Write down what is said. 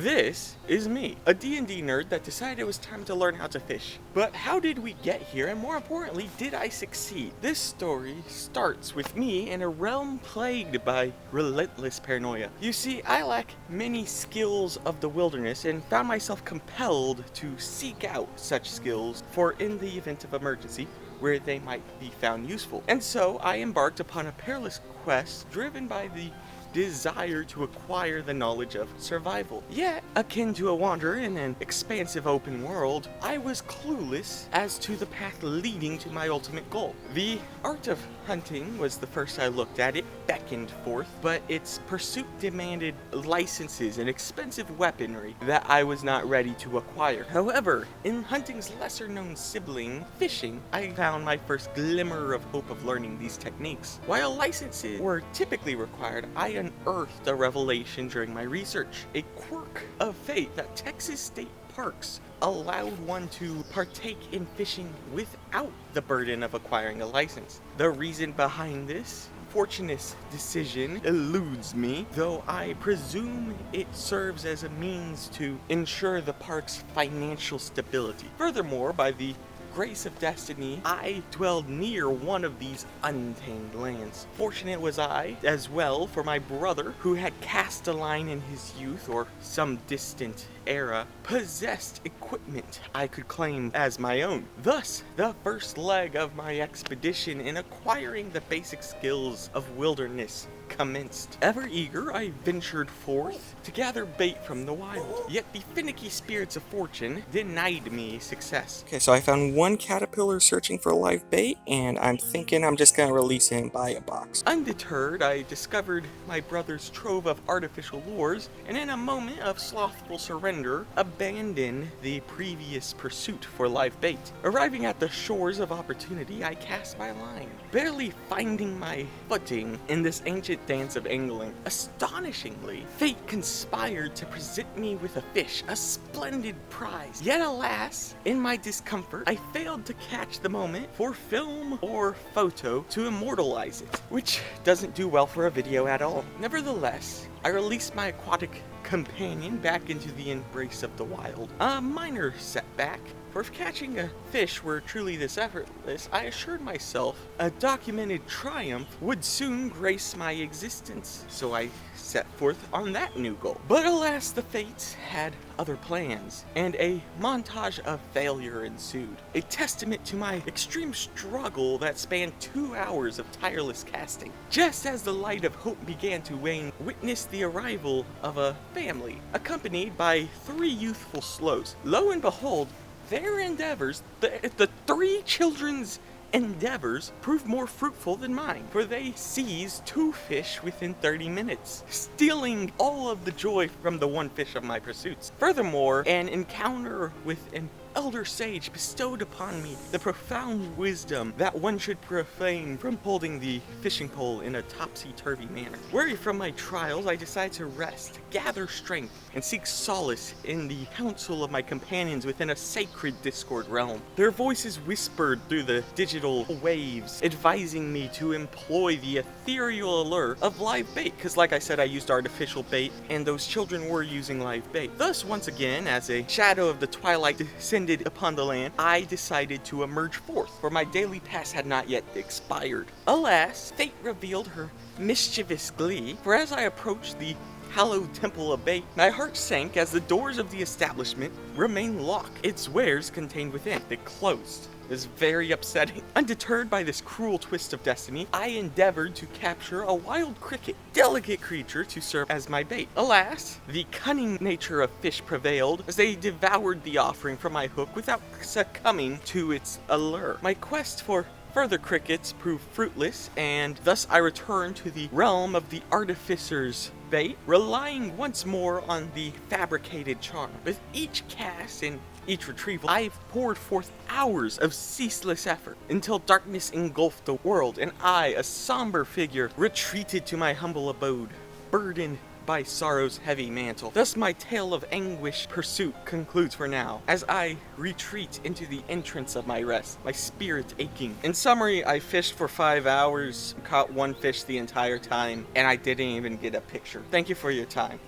This is me, a D&D nerd that decided it was time to learn how to fish. But how did we get here, and more importantly, did I succeed? This story starts with me in a realm plagued by relentless paranoia. You see, I lack many skills of the wilderness and found myself compelled to seek out such skills for in the event of emergency, where they might be found useful. And so I embarked upon a perilous quest driven by the desire to acquire the knowledge of survival. Yet, akin to a wanderer in an expansive open world, I was clueless as to the path leading to my ultimate goal. The art of hunting was the first I looked at. It beckoned forth, but its pursuit demanded licenses and expensive weaponry that I was not ready to acquire. However, in hunting's lesser-known sibling, fishing, I found my first glimmer of hope of learning these techniques. While licenses were typically required, I unearthed a revelation during my research, a quirk of fate that Texas state parks allowed one to partake in fishing without the burden of acquiring a license. The reason behind this fortuitous decision eludes me, though I presume it serves as a means to ensure the park's financial stability. Furthermore, by the grace of destiny, I dwelled near one of these untamed lands. Fortunate was I, as well, for my brother, who had cast a line in his youth or some distant era, possessed equipment I could claim as my own. Thus, the first leg of my expedition in acquiring the basic skills of wilderness commenced. Ever eager, I ventured forth to gather bait from the wild, yet the finicky spirits of fortune denied me success. Okay, so I found one caterpillar searching for live bait, and I'm thinking I'm just gonna release him by a box. Undeterred, I discovered my brother's trove of artificial lures, and in a moment of slothful surrender, abandoned the previous pursuit for live bait. Arriving at the shores of opportunity, I cast my line, barely finding my footing in this ancient dance of angling. Astonishingly, fate conspired to present me with a fish, a splendid prize. Yet alas, in my discomfort, I failed to catch the moment for film or photo to immortalize it, which doesn't do well for a video at all. Nevertheless, I released my aquatic companion back into the embrace of the wild. A minor setback, for if catching a fish were truly this effortless, I assured myself a documented triumph would soon grace my existence, so I set forth on that new goal. But alas, the fates had other plans, and a montage of failure ensued, a testament to my extreme struggle that spanned 2 hours of tireless casting. Just as the light of hope began to wane, witnessed the arrival of a family, accompanied by 3 youthful slows. Lo and behold, their endeavors, the 3 children's endeavors, proved more fruitful than mine, for they seized 2 fish within 30 minutes, stealing all of the joy from the 1 fish of my pursuits. Furthermore, an encounter with an elder sage bestowed upon me the profound wisdom that one should refrain from holding the fishing pole in a topsy-turvy manner. Weary from my trials, I decided to rest, gather strength, and seek solace in the counsel of my companions within a sacred Discord realm. Their voices whispered through the digital waves, advising me to employ the ethereal allure of live bait, because like I said, I used artificial bait, and those children were using live bait. Thus, once again, as a shadow of the twilight descended upon the land, I decided to emerge forth, for my daily pass had not yet expired. Alas, fate revealed her mischievous glee, for as I approached the hallowed temple of bait, my heart sank as the doors of the establishment remained locked, its wares contained within. They closed. It was very upsetting. Undeterred by this cruel twist of destiny, I endeavored to capture a wild cricket, delicate creature to serve as my bait. Alas, the cunning nature of fish prevailed as they devoured the offering from my hook without succumbing to its allure. My quest for further crickets proved fruitless, and thus I returned to the realm of the artificer's bait, relying once more on the fabricated charm. With each cast and each retrieval, I've poured forth hours of ceaseless effort until darkness engulfed the world, and I, a somber figure, retreated to my humble abode, burdened by sorrow's heavy mantle. Thus my tale of anguish pursuit concludes for now, as I retreat into the entrance of my rest, my spirit aching. In summary, I fished for 5 hours, caught 1 fish the entire time, and I didn't even get a picture. Thank you for your time.